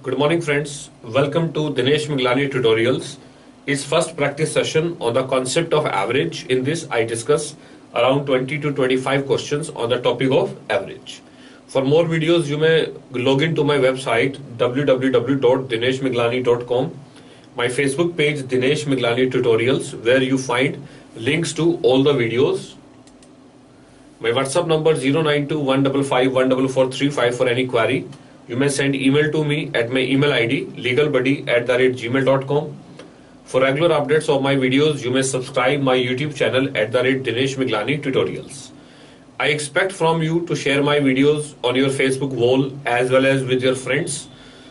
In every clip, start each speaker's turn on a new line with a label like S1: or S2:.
S1: Good morning friends. Welcome to Dinesh Miglani Tutorials. It's first practice session on the concept of average. In this I discuss around 20 to 25 questions on the topic of average. For more videos you may log into my website www.dineshmiglani.com, my Facebook page Dinesh Miglani Tutorials, where you find links to all the videos. My WhatsApp number 09215514435 for any query. You may send email to me at my email ID legalbuddy@gmail.com. For regular updates of my videos, you may subscribe my YouTube channel @Dinesh Miglani Tutorials. I expect from you to share my videos on your Facebook wall as well as with your friends,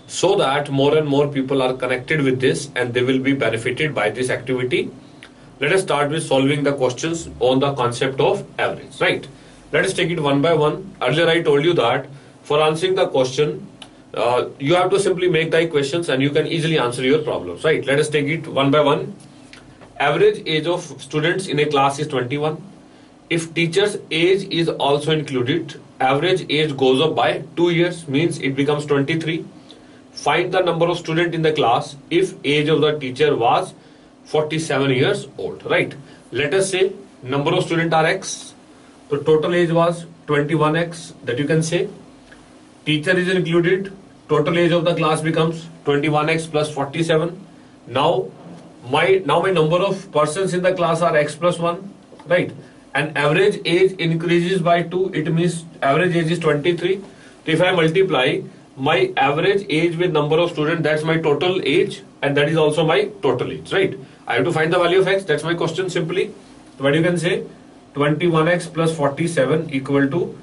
S1: so that more and more people are connected with this and they will be benefited by this activity. Let us start with solving the questions on the concept of average, right? Let us take it one by one. Earlier I told you that for answering the question, you have to simply make the equations and you can easily answer your problems, right? Let us take it one by one. Average age of students in a class is 21. If teacher's age is also included, average age goes up by 2 years, means it becomes 23. Find the number of students in the class if age of the teacher was 47 years old, right? Let us say number of students are X. So total age was 21X, that you can say. Teacher is included, total age of the class becomes 21X plus 47. Now my number of persons in the class are X plus 1, right? And average age increases by 2, it means average age is 23. So if I multiply my average age with number of students, that's my total age, and that is also my total age, right? I have to find the value of X, that's my question simply. So what you can say, 21X plus 47 equal to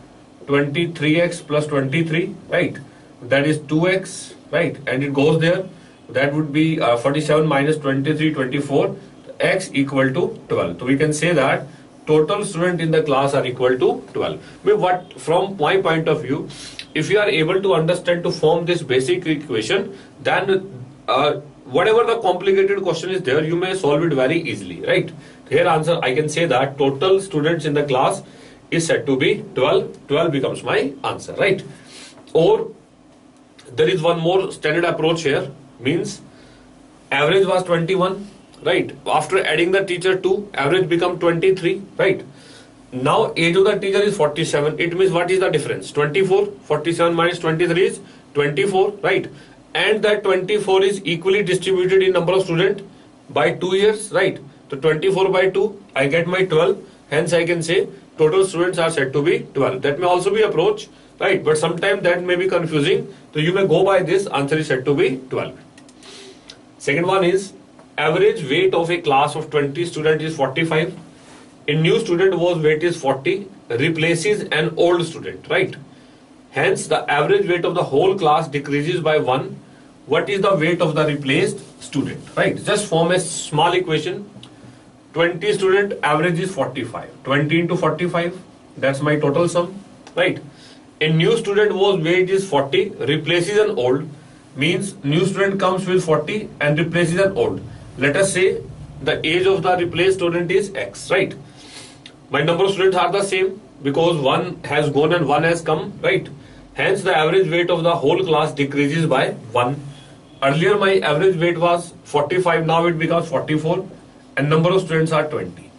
S1: 23X plus 23, right? That is 2X, right? And it goes there. That would be 47 minus 23, 24. X equal to 12. So we can say that total student in the class are equal to 12. But from my point of view, if you are able to understand to form this basic equation, then whatever the complicated question is there, you may solve it very easily, right? Here answer, I can say that total students in the class is said to be 12. 12 becomes my answer, right? Or there is one more standard approach here, means average was 21, right? After adding the teacher 2, average become 23, right? Now age of the teacher is 47. It means what is the difference? 24. 47 minus 23 is 24, right? And that 24 is equally distributed in number of students by 2 years, right? So 24 by 2, I get my 12. Hence I can say total students are said to be 12. That may also be approach, right? But sometimes that may be confusing. So you may go by this, answer is said to be 12. Second one is average weight of a class of 20 students is 45. A new student whose weight is 40 replaces an old student, right? Hence the average weight of the whole class decreases by 1. What is the weight of the replaced student, right? Just form a small equation. 20 student average is 45. 20 into 45, that's my total sum, right? A new student whose weight is 40 replaces an old, means new student comes with 40 and replaces an old. Let us say the age of the replaced student is X, right? My number of students are the same because one has gone and one has come, right? Hence the average weight of the whole class decreases by 1. Earlier my average weight was 45, now it becomes 44. And number of students are 20.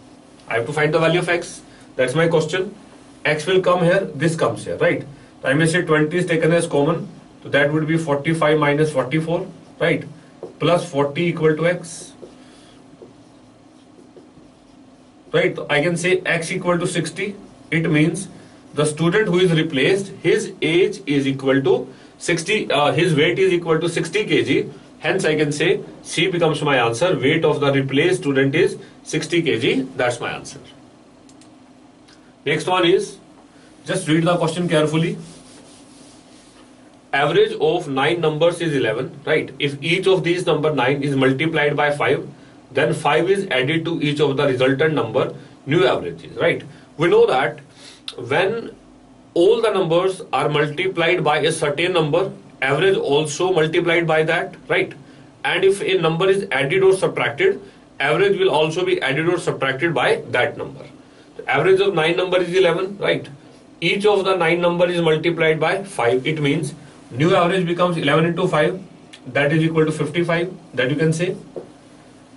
S1: I have to find the value of X. That's my question. X will come here, this comes here, right? So I may say 20 is taken as common. So that would be 45 minus 44, right? Plus 40 equal to X. Right? I can say X equal to 60. It means the student who is replaced, his age is equal to 60, his weight is equal to 60 kg. Hence I can say C becomes my answer. Weight of the replaced student is 60 kg. That's my answer. Next one is, just read the question carefully. Average of 9 numbers is 11, right? If each of these number 9 is multiplied by 5, then 5 is added to each of the resultant number, new average is, right? We know that when all the numbers are multiplied by a certain number, average also multiplied by that, right? And if a number is added or subtracted, average will also be added or subtracted by that number. The average of 9 number is 11, right? Each of the 9 number is multiplied by 5. It means new average becomes 11 into 5. that is equal to 55, that you can say.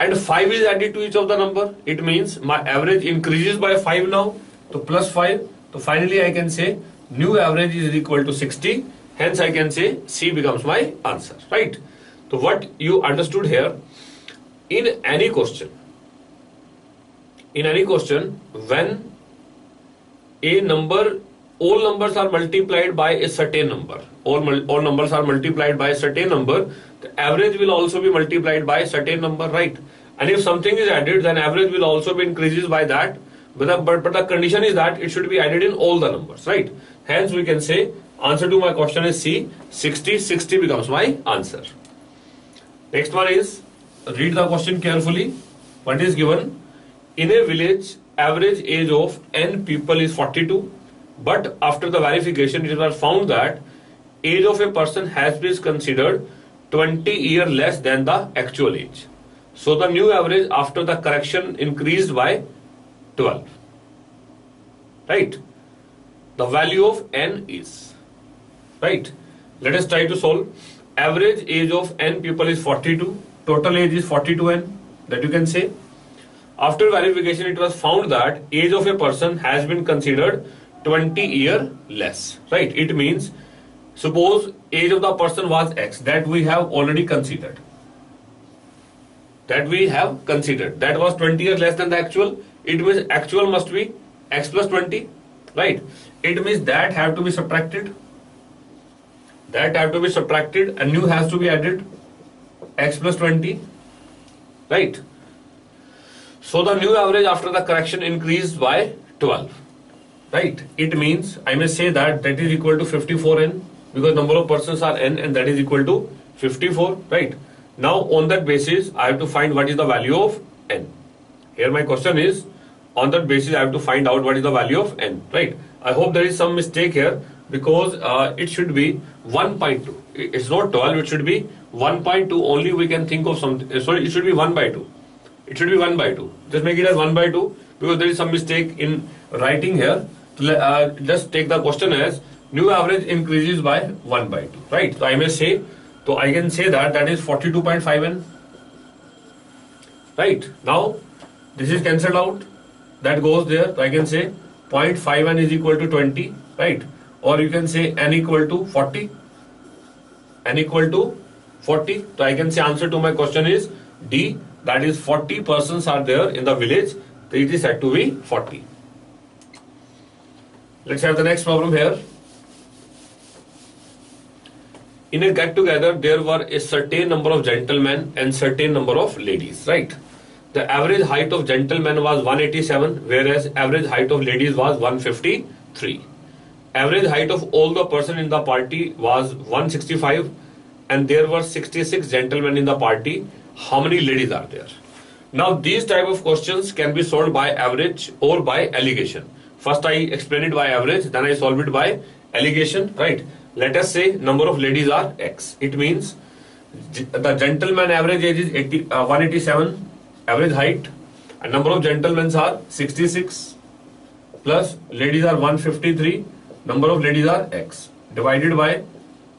S1: And 5 is added to each of the number. It means my average increases by 5 now. So plus 5. So finally I can say new average is equal to 60. Hence I can say C becomes my answer, right? So what you understood here, in any question, when a number, all numbers are multiplied by a certain number, all numbers are multiplied by a certain number, the average will also be multiplied by a certain number, right? And if something is added, then average will also be increases by that, but the condition is that it should be added in all the numbers, right? Hence we can say answer to my question is C, 60. 60 becomes my answer. Next one is, read the question carefully. What is given? In a village, average age of n people is 42, but after the verification it was found that age of a person has been considered 20 years less than the actual age. So the new average after the correction increased by 12, right? The value of n is, right? Let us try to solve. Average age of n people is 42, total age is 42n, that you can say. After verification it was found that age of a person has been considered 20 years less, right? It means suppose age of the person was x, that we have already considered. That was 20 years less than the actual. It means actual must be x plus 20, right? It means that have to be subtracted. And new has to be added, x plus 20, right? So the new average after the correction increased by 12, right? It means I may say that is equal to 54n, because number of persons are n, and that is equal to 54, right? Now on that basis I have to find what is the value of n. Here my question is, on that basis I have to find out what is the value of n, right? I hope there is some mistake here, because it should be 1.2. It's not 12, it should be 1.2. Only we can think of something. Sorry, it should be 1 by 2. It should be 1 by 2. Just make it as 1 by 2, because there is some mistake in writing here. Just take the question as new average increases by 1 by 2, right? So I may say, so I can say that is 42.5n, right? Now this is cancelled out, that goes there. So I can say 0.5n is equal to 20, right? Or you can say n equal to 40. So I can say answer to my question is D, that is 40 persons are there in the village. So it is said to be 40. Let's have the next problem here. In a get together there were a certain number of gentlemen and certain number of ladies, right? The average height of gentlemen was 187, whereas average height of ladies was 153. Average height of all the person in the party was 165, and there were 66 gentlemen in the party. How many ladies are there? Now these type of questions can be solved by average or by allegation. First I explain it by average, then I solve it by allegation, right? Let us say number of ladies are x. It means the gentleman average age is 187, average height, and number of gentlemen are 66, plus ladies are 153, number of ladies are x, divided by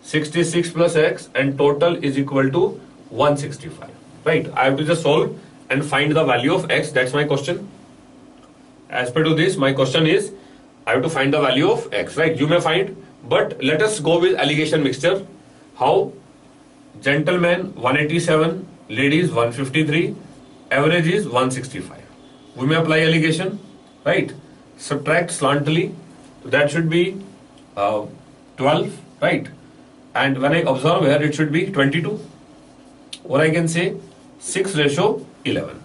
S1: 66 plus x, and total is equal to 165, right? I have to just solve and find the value of x. That's my question. As per to this, my question is I have to find the value of x, right? You may find, but let us go with allegation mixture. How? Gentlemen 187, ladies 153, average is 165. We may apply allegation, right? Subtract slantly, that should be 12, right? And when I observe here, it should be 22. Or I can say 6:11.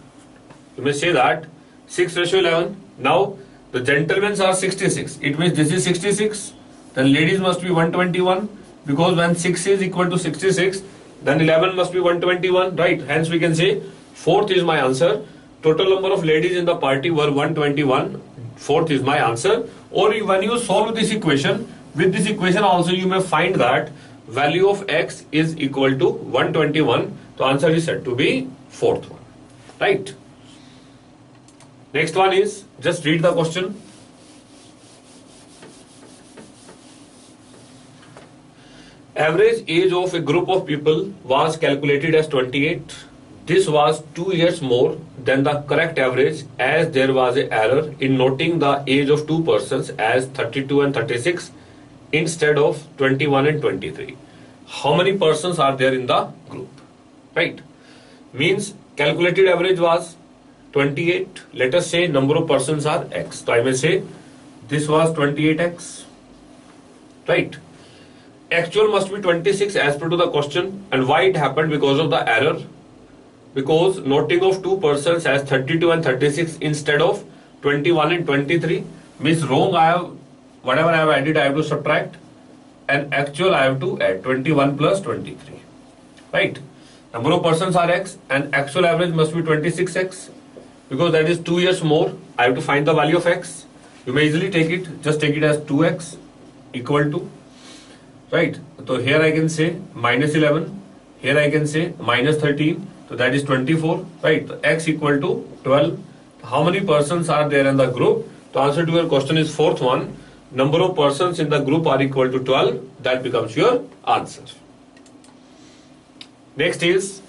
S1: You may say that 6:11. Now the gentlemen are 66. It means this is 66. Then ladies must be 121, because when 6 is equal to 66, then 11 must be 121, right? Hence we can say fourth is my answer. Total number of ladies in the party were 121. Fourth is my answer. Or when you solve this equation, with this equation also you may find that value of x is equal to 121. So answer is said to be fourth one, right? Next one is, just read the question. Average age of a group of people was calculated as 28. This was 2 years more than the correct average, as there was an error in noting the age of two persons as 32 and 36 instead of 21 and 23. How many persons are there in the group? Right? Means calculated average was 28. Let us say number of persons are x. So I may say this was 28x. Right? Actual must be 26 as per to the question. And why it happened? Because of the error. Because noting of two persons as 32 and 36 instead of 21 and 23 means wrong. Whatever I have added, I have to subtract, and actual I have to add 21 plus 23. Right? Number of persons are x, and actual average must be 26x, because that is 2 years more. I have to find the value of x. You may easily take it, just take it as 2x equal to, right? So here I can say minus 11, here I can say minus 13, so that is 24, right? So x equal to 12. How many persons are there in the group? The answer to your question is fourth one. Number of persons in the group are equal to 12. That becomes your answer. Next is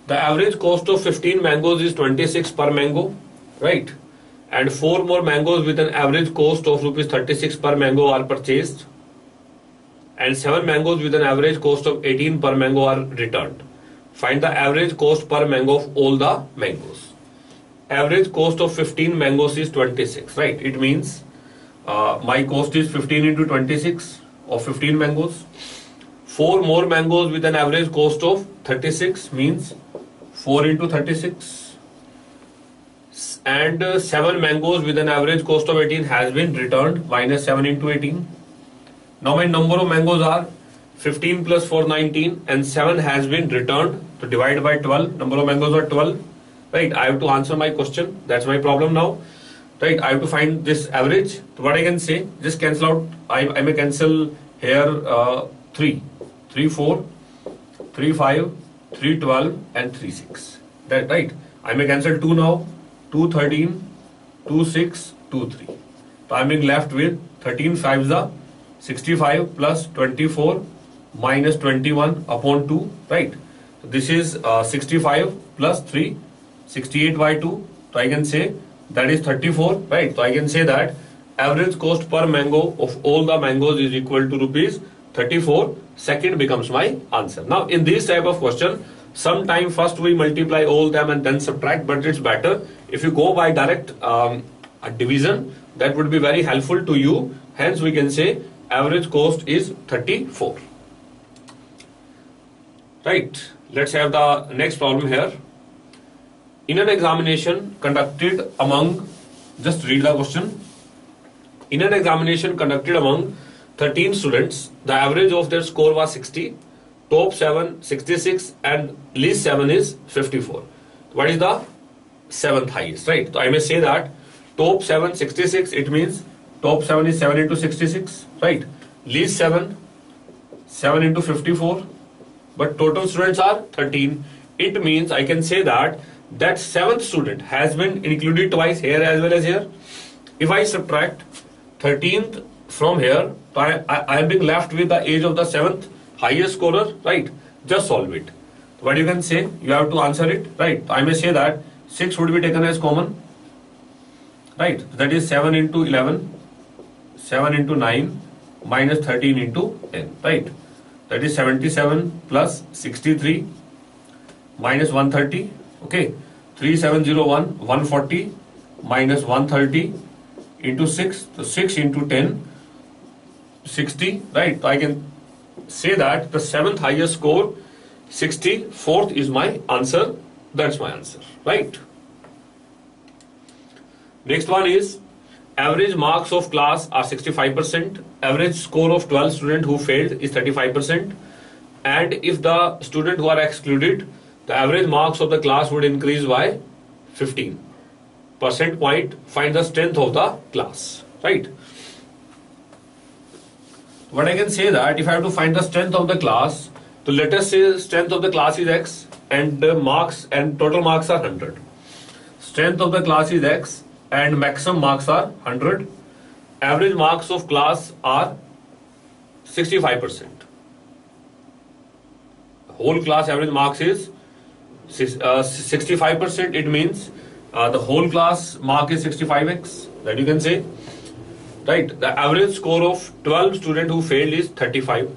S1: the average cost of 15 mangoes is 26 per mango, right? And 4 more mangoes with an average cost of rupees 36 per mango are purchased, and 7 mangoes with an average cost of 18 per mango are returned. Find the average cost per mango of all the mangoes. Average cost of 15 mangoes is 26, right? It means my cost is 15 into 26 of 15 mangoes. 4 more mangoes with an average cost of 36 means 4 into 36. And 7 mangoes with an average cost of 18 has been returned, minus 7 into 18. Now my number of mangoes are 15 plus 4, 19, and 7 has been returned. So divide by 12. Number of mangoes are 12. Right, I have to answer my question. That's my problem now. Right, I have to find this average. So what I can say, just cancel out. I may cancel here 3, 3, 4, 3, 5, 3, 12, and 3, 6. That right. I may cancel 2 now. 2, 13, 2, 6, 2, 3. So I am being left with 13 5s are 65 plus 24 minus 21 upon 2. Right. So this is 65 plus 3. 68 by 2, so I can say that is 34, right? So I can say that average cost per mango of all the mangoes is equal to rupees 34. Second becomes my answer. Now in this type of question, sometime first we multiply all them and then subtract, but it's better if you go by direct division. That would be very helpful to you. Hence we can say average cost is 34. Right, let's have the next problem here. In an examination conducted among, just read the question. In an examination conducted among 13 students, the average of their score was 60, top 7 66, and least 7 is 54. What is the 7th highest, right? So I may say that top 7 66, it means top 7 is 7 into 66, right? Least 7 into 54, but total students are 13. It means I can say that 7th student has been included twice, here as well as here. If I subtract 13th from here, I am being left with the age of the 7th highest scorer, right? Just solve it. What you can say, you have to answer it, right? I may say that 6 would be taken as common, right? That is 7 into 11, 7 into 9, minus 13 into 10, right? That is 77 plus 63 minus 130. Okay, 3701, 140 minus 130 into 6, so 6 into 10, 60, right? So I can say that the 7th highest score, 60, 4th is my answer. That's my answer, right? Next one is average marks of class are 65%, average score of 12 students who failed is 35%, and if the student who are excluded, the average marks of the class would increase by 15 percent point. Find the strength of the class, right? What I can say that if I have to find the strength of the class, so let us say strength of the class is x and the marks and total marks are 100. Strength of the class is x and maximum marks are 100. Average marks of class are 65%. Whole class average marks is 65%. It means the whole class mark is 65x, that you can say. Right, the average score of 12 students who failed is 35.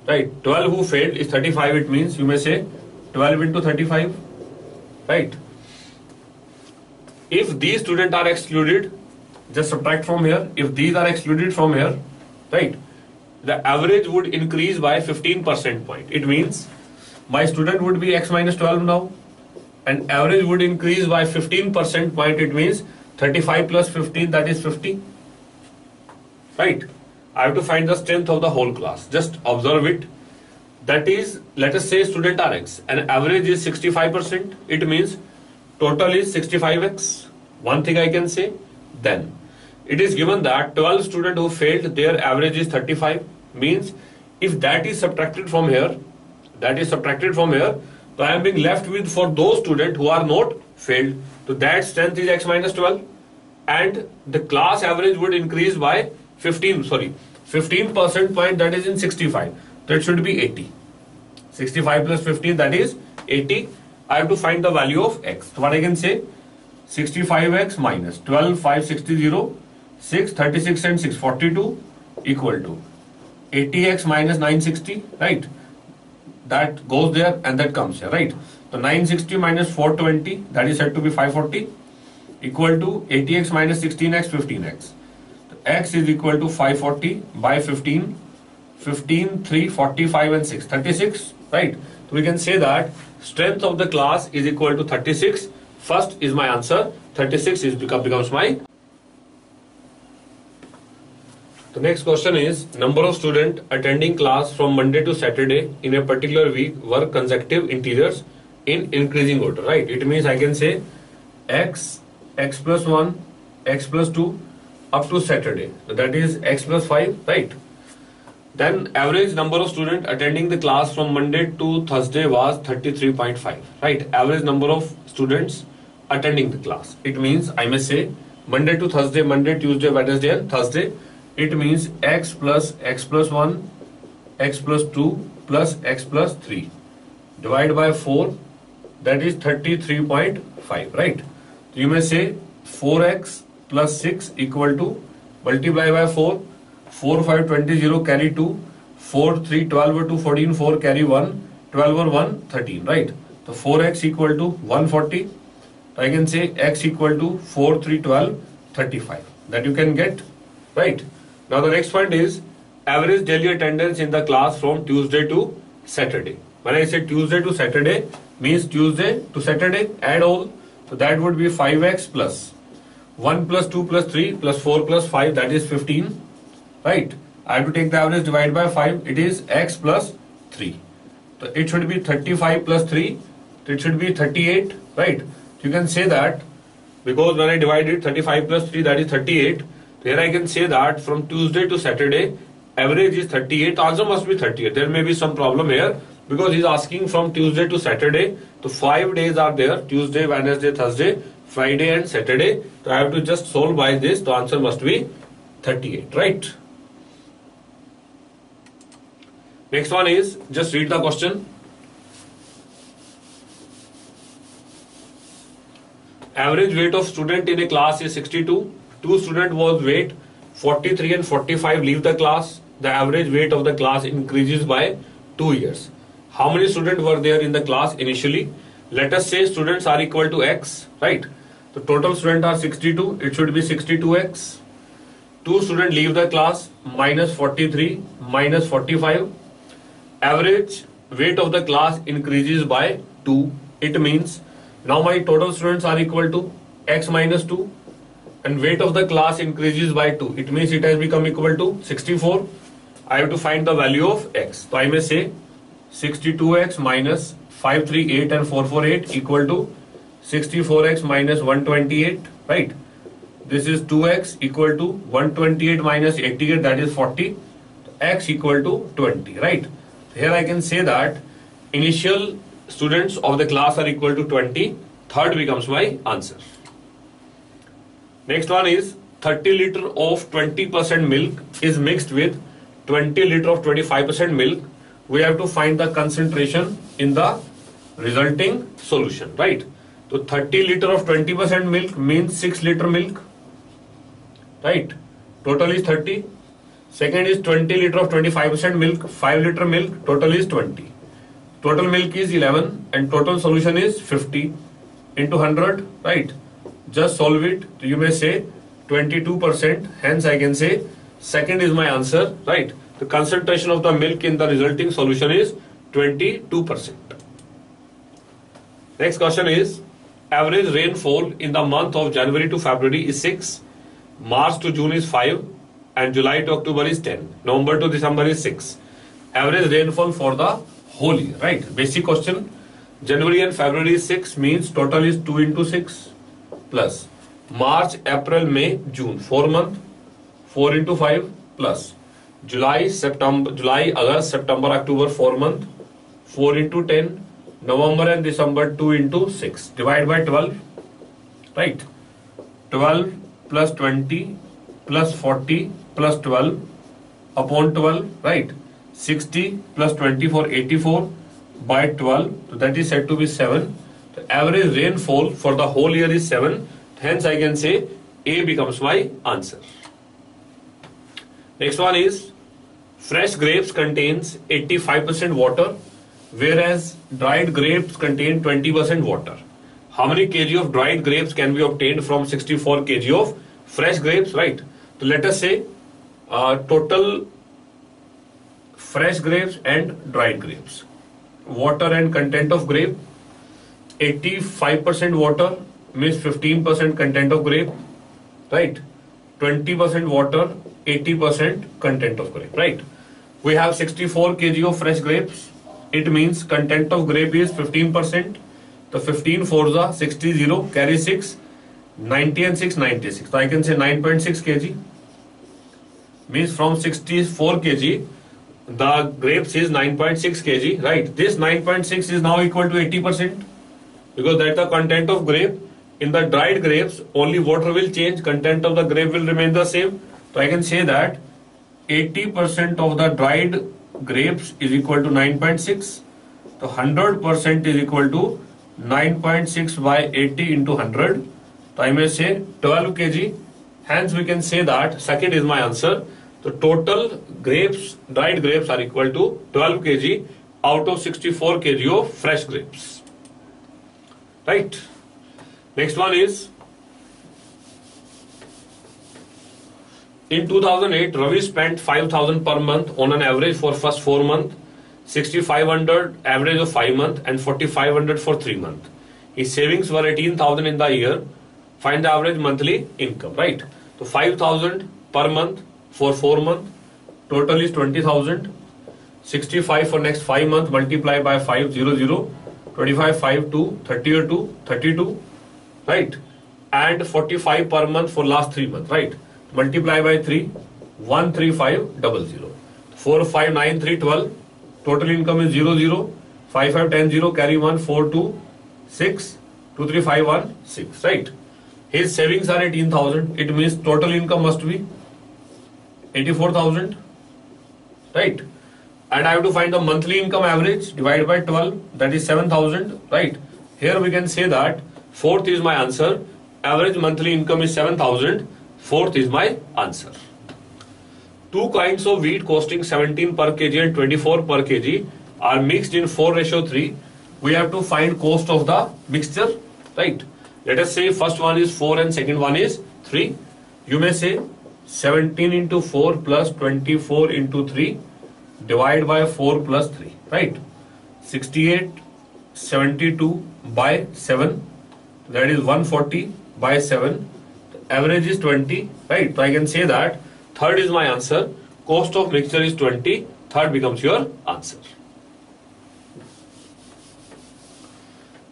S1: Right, 12 who failed is 35. It means you may say 12 into 35. Right. If these students are excluded, just subtract from here. If these are excluded from here, right, the average would increase by 15% point. It means my student would be x minus 12 now, and average would increase by 15% point. It means 35 plus 15, that is 50. Right. I have to find the strength of the whole class. Just observe it. That is, let us say student are x and average is 65%. It means total is 65x. One thing I can say. Then it is given that 12 students who failed, their average is 35. Means if that is subtracted from here, so I am being left with for those students who are not failed. So that strength is x minus 12, and the class average would increase by 15% point, that is in 65. So it should be 80. 65 plus 15, that is 80. I have to find the value of x. So what I can say, 65x minus 12, 5, 60, 6, 36 and 6, 42 equal to 80x minus 960, right? That goes there and that comes here, right? So 960 minus 420, that is said to be 540, equal to 80x minus 16x, 15x. So x is equal to 540 by 15, 15, 3, 45 and 6, 36, right? So we can say that strength of the class is equal to 36. First is my answer. 36 becomes my. The next question is, number of students attending class from Monday to Saturday in a particular week were consecutive integers in increasing order, right? It means I can say x, x plus 1, x plus 2 up to Saturday. So that is x plus 5, right? Then average number of students attending the class from Monday to Thursday was 33.5, right? Average number of students attending the class. It means I may say Monday to Thursday, Monday, Tuesday, Wednesday and Thursday. It means x plus 1, x plus 2 plus x plus 3. Divide by 4, that is 33.5, right? So you may say 4x plus 6 equal to, multiply by 4, 4, 5, 20, 0, carry 2, 4, 3, 12 or 2, 14, 4, carry 1, 12 or 1, 13, right? So 4x equal to 140. I can say x equal to 4, 3, 12, 35. That you can get, right? Now the next point is average daily attendance in the class from Tuesday to Saturday. When I say Tuesday to Saturday, means Tuesday to Saturday, add all. So that would be 5x plus 1 plus 2 plus 3 plus 4 plus 5, that is 15, right? I have to take the average, divide by 5, it is x plus 3. So it should be 35 plus 3, it should be 38, right? You can say that because when I divide it 35 plus 3, that is 38. Here I can say that from Tuesday to Saturday average is 38, also must be 38. There may be some problem here because he is asking from Tuesday to Saturday. So 5 days are there, Tuesday, Wednesday, Thursday, Friday and Saturday. So I have to just solve by this. The answer must be 38, right? Next one is, just read the question. Average weight of student in a class is 62. Two students was weight 43 and 45 leave the class. The average weight of the class increases by 2 years. How many students were there in the class initially? Let us say students are equal to x, right? The total students are 62. It should be 62x. Two students leave the class, minus 43, minus 45. Average weight of the class increases by 2. It means now my total students are equal to x minus 2 and weight of the class increases by 2. It means it has become equal to 64. I have to find the value of x. So I may say 62x minus 538 and 448 equal to 64x minus 128, right? This is 2x equal to 128 minus 88, that is 40. X equal to 20, right? Here I can say that initial students of the class are equal to 20. Third becomes my answer. Next one is 30 liter of 20% milk is mixed with 20 liter of 25% milk, we have to find the concentration in the resulting solution, right? So 30 liter of 20% milk means 6 liter milk, right? Total is 30. Second is 20 liter of 25% milk, 5 liter milk, total is 20. Total milk is 11 and total solution is 50 into 100, right? Just solve it. You may say 22%, hence I can say second is my answer, right? The concentration of the milk in the resulting solution is 22%. Next question is, average rainfall in the month of January to February is 6, March to June is 5, and July to October is 10, November to December is 6. Average rainfall for the whole year, right? Basic question. January and February is 6 means total is 2 into 6 plus March, April, May, June, 4 month, 4 into 5 plus July, August, September, October, 4 month, 4 into 10, November and December, 2 into 6. Divide by 12, right? 12 plus 20 plus 40 plus 12 upon 12, right? 60 plus 24, 84 by 12, so that is said to be 7. The average rainfall for the whole year is 7. Hence I can say A becomes my answer. Next one is, fresh grapes contains 85% water, whereas dried grapes contain 20% water. How many kg of dried grapes can be obtained from 64 kg of fresh grapes, right? So let us say total fresh grapes and dried grapes. Water and content of grape, 85% water means 15% content of grape, right? 20% water, 80% content of grape, right? We have 64 kg of fresh grapes. It means content of grape is 15%. The 15 4 the 60 0 carry 6, 90 and 6 96. So I can say 9.6 kg. Means from 64 kg the grapes is 9.6 kg, right? This 9.6 is now equal to 80% because that's the content of grape. In the dried grapes only water will change, content of the grape will remain the same. So I can say that 80% of the dried grapes is equal to 9.6. So 100% is equal to 9.6 by 80 into 100. So I may say 12 kg. Hence we can say that second is my answer. The total grapes, dried grapes are equal to 12 kg out of 64 kg of fresh grapes. Right. Next one is, in 2008, Ravi spent 5,000 per month on an average for first 4 months, 6,500 average of 5 months, and 4,500 for 3 months. His savings were 18,000 in the year. Find the average monthly income, right? So 5,000 per month for 4 months, total is 20,000. 65 for next 5 months, multiply by 500, 25, 5, 2, 30 or 2, 32, right? And 45 per month for last 3 months, right? Multiply by 3, 13500. 4, 5, 9, 3, 12. Total income is 00. 5, 5, 10, 0, carry 1, 4, 2, 6, 2, 3, 5, 1, 6, right? His savings are 18,000. It means total income must be 84,000, right? And I have to find the monthly income average, divided by 12, that is 7,000, right? Here we can say that fourth is my answer. Average monthly income is 7,000. Fourth is my answer. Two kinds of wheat costing 17 per kg and 24 per kg are mixed in 4:3. We have to find cost of the mixture, right? Let us say first one is 4 and second one is 3. You may say 17 into 4 plus 24 into 3 divide by 4 plus 3, right? 68, 72 by 7, that is 140 by 7. The average is 20, right? So I can say that third is my answer. Cost of mixture is 20. Third becomes your answer.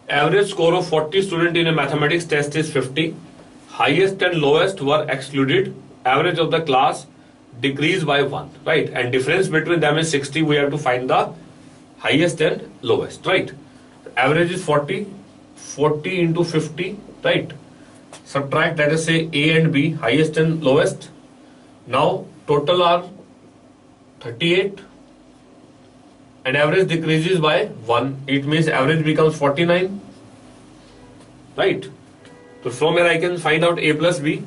S1: Average score of 40 student in a mathematics test is 50. Highest and lowest were excluded. Average of the class decreased by 1, right? And difference between them is 60. We have to find the highest and lowest, right? The average is 40. 40 into 50, right? subtract, let us say A and B, highest and lowest. Now total are 38 and average decreases by 1. It means average becomes 49, right? So from here I can find out A plus B.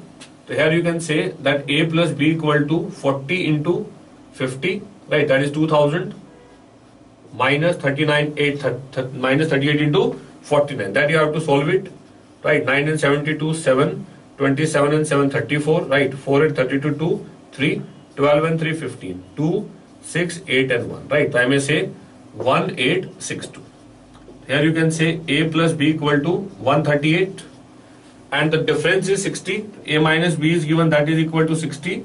S1: So here you can say that A plus B equal to 40 into 50, right? That is 2000 minus 38 into 49. That you have to solve it, right? 9 and 72, 7, 27 and 7, 34, right? 4 and 32, 2, 3, 12 and 3, 15, 2, 6, 8 and 1, right? So I may say 1862. Here you can say A plus B equal to 138 and the difference is 60. A minus B is given, that is equal to 60.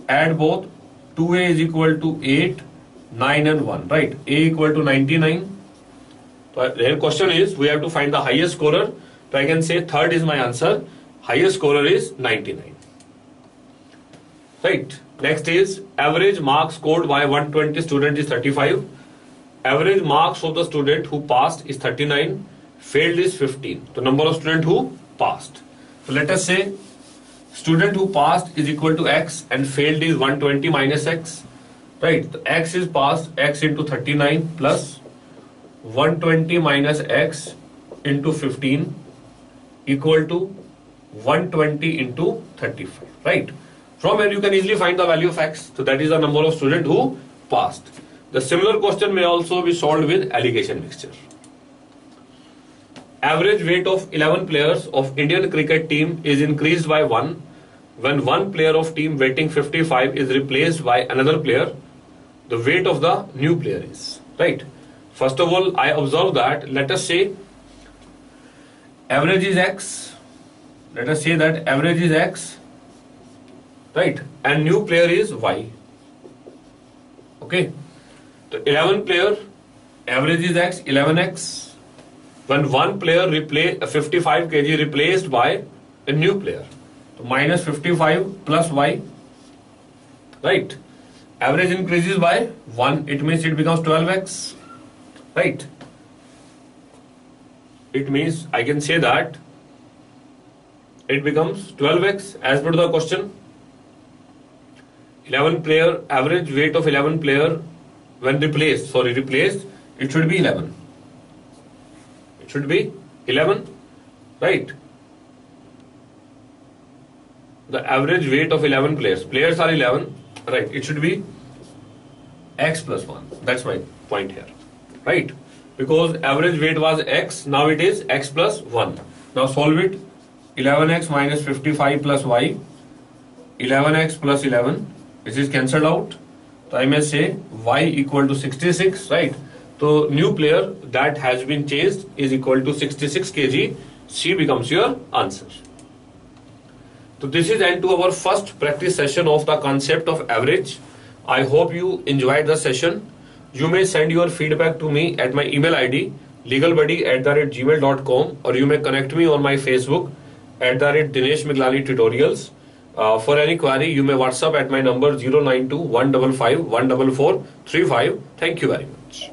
S1: Add both. 2A is equal to 8, 9 and 1, right? A equal to 99. So here question is, we have to find the highest scorer. So I can say third is my answer. Highest scorer is 99. Right. Next is average marks scored by 120 student is 35. Average marks of the student who passed is 39. Failed is 15. The number of students who passed. So let us say student who passed is equal to x and failed is 120 minus x. Right. The x is passed, x into 39 plus 120 minus x into 15 equal to 120 into 35. Right. From here you can easily find the value of x. So that is the number of students who passed. The similar question may also be solved with alligation mixture. Average weight of 11 players of Indian cricket team is increased by 1 when one player of team weighting 55 is replaced by another player. The weight of the new player is, right? First of all, I observe that, let us say average is x. Let us say that average is x, right? And new player is y. Okay. So 11 player, average is x, 11x. When one player 55 kg replaced by a new player. So minus 55 plus y, right? Average increases by 1. It means it becomes 12x, right? It means I can say that it becomes 12x as per the question. 11 player, average weight of 11 player when replaced, it should be 11. It should be 11, right? The average weight of 11 players are 11, right? It should be x plus 1. That's my point here, right? Because average weight was x, now it is x plus 1. Now solve it. 11x minus 55 plus y, 11x plus 11, which is cancelled out. So I may say y equal to 66, right? So new player that has been chased is equal to 66 kg. C becomes your answer. So this is end to our first practice session of the concept of average. I hope you enjoyed the session. You may send your feedback to me at my email ID legalbuddy@gmail.com or you may connect me on my Facebook @Dinesh Miglani Tutorials. For any query, you may WhatsApp at my number 092 155 14435. Thank you very much.